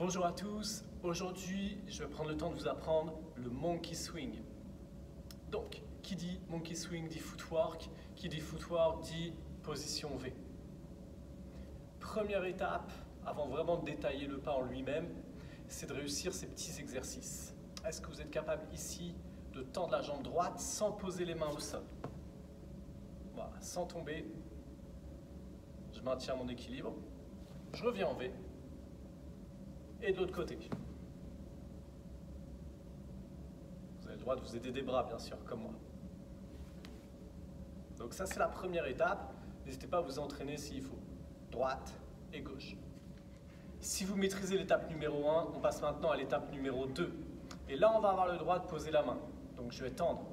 Bonjour à tous, aujourd'hui je vais prendre le temps de vous apprendre le monkey swing. Donc, qui dit monkey swing dit footwork, qui dit footwork dit position V. Première étape, avant vraiment de détailler le pas en lui-même, c'est de réussir ces petits exercices. Est-ce que vous êtes capable ici de tendre la jambe droite sans poser les mains au sol? Voilà, sans tomber, je maintiens mon équilibre, je reviens en V. Et de l'autre côté. Vous avez le droit de vous aider des bras, bien sûr, comme moi. Donc ça, c'est la première étape. N'hésitez pas à vous entraîner s'il faut. Droite et gauche. Si vous maîtrisez l'étape numéro 1, on passe maintenant à l'étape numéro 2. Et là, on va avoir le droit de poser la main. Donc je vais tendre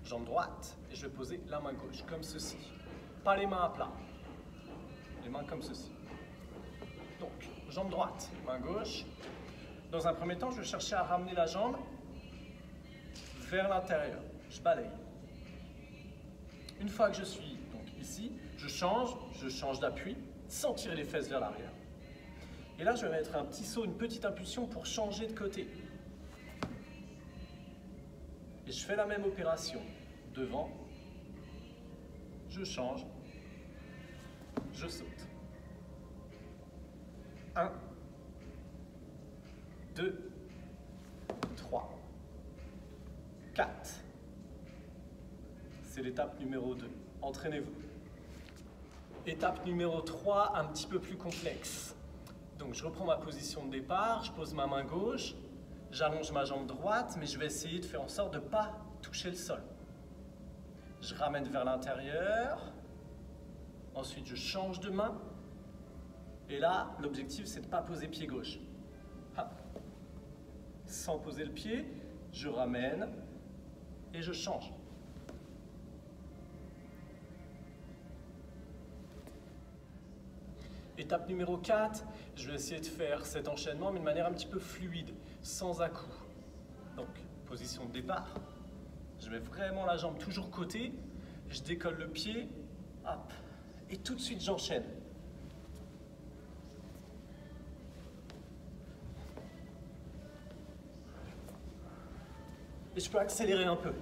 jambe droite et je vais poser la main gauche, comme ceci. Pas les mains à plat. Les mains comme ceci. Donc, jambe droite, main gauche. Dans un premier temps, je vais chercher à ramener la jambe vers l'intérieur. Je balaye. Une fois que je suis donc ici, je change d'appui sans tirer les fesses vers l'arrière. Et là, je vais mettre un petit saut, une petite impulsion pour changer de côté. Et je fais la même opération. Devant, je change, je saute. 1, 2, 3, 4. C'est l'étape numéro 2. Entraînez-vous. Étape numéro 3, un petit peu plus complexe. Donc je reprends ma position de départ, je pose ma main gauche, j'allonge ma jambe droite, mais je vais essayer de faire en sorte de ne pas toucher le sol. Je ramène vers l'intérieur. Ensuite, je change de main. Et là, l'objectif, c'est de ne pas poser pied gauche. Hop. Sans poser le pied, je ramène et je change. Étape numéro 4, je vais essayer de faire cet enchaînement, mais de manière un petit peu fluide, sans à-coups. Donc, position de départ. Je mets vraiment la jambe toujours côté, je décolle le pied, hop, et tout de suite, j'enchaîne. Et je peux accélérer un peu.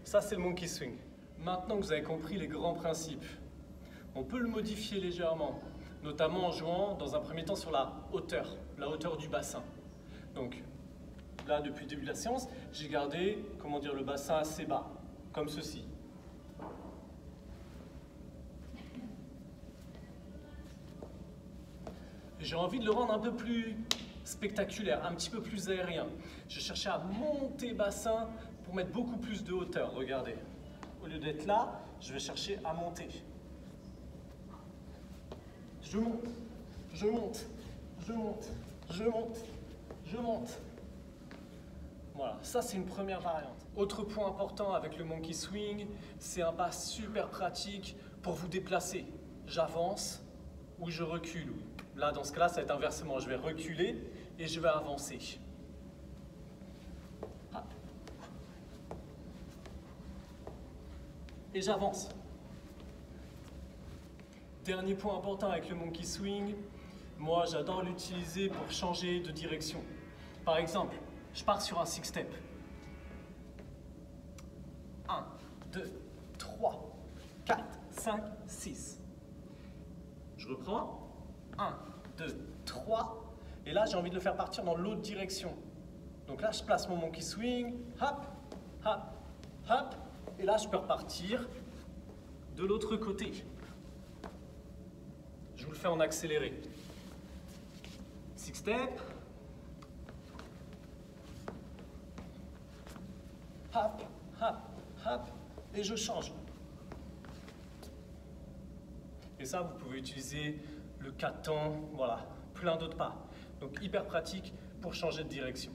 Ça, c'est le monkey swing. Maintenant que vous avez compris les grands principes, on peut le modifier légèrement, notamment en jouant dans un premier temps sur la hauteur du bassin. Donc là, depuis le début de la séance, j'ai gardé, le bassin assez bas, comme ceci. J'ai envie de le rendre un peu plus spectaculaire, un petit peu plus aérien. Je cherchais à monter bassin pour mettre beaucoup plus de hauteur. Regardez, au lieu d'être là, je vais chercher à monter. Je monte, je monte, je monte, je monte, je monte. Voilà, ça c'est une première variante. Autre point important avec le monkey swing, c'est un pas super pratique pour vous déplacer. J'avance ou je recule. Là, dans ce cas-là, ça va être inversement. Je vais reculer et je vais avancer. Hop. Et j'avance. Dernier point important avec le monkey swing, moi j'adore l'utiliser pour changer de direction. Par exemple, je pars sur un six step. 1, 2, 3, 4, 5, 6. Je reprends. 1, 2, 3. Et là, j'ai envie de le faire partir dans l'autre direction. Donc là, je place mon monkey swing. Hop, hop, hop. Et là, je peux repartir de l'autre côté. Je vous le fais en accéléré. Six step. Hop, hop, hop. Et je change. Et ça, vous pouvez utiliser le 4 temps, voilà, plein d'autres pas. Donc hyper pratique pour changer de direction.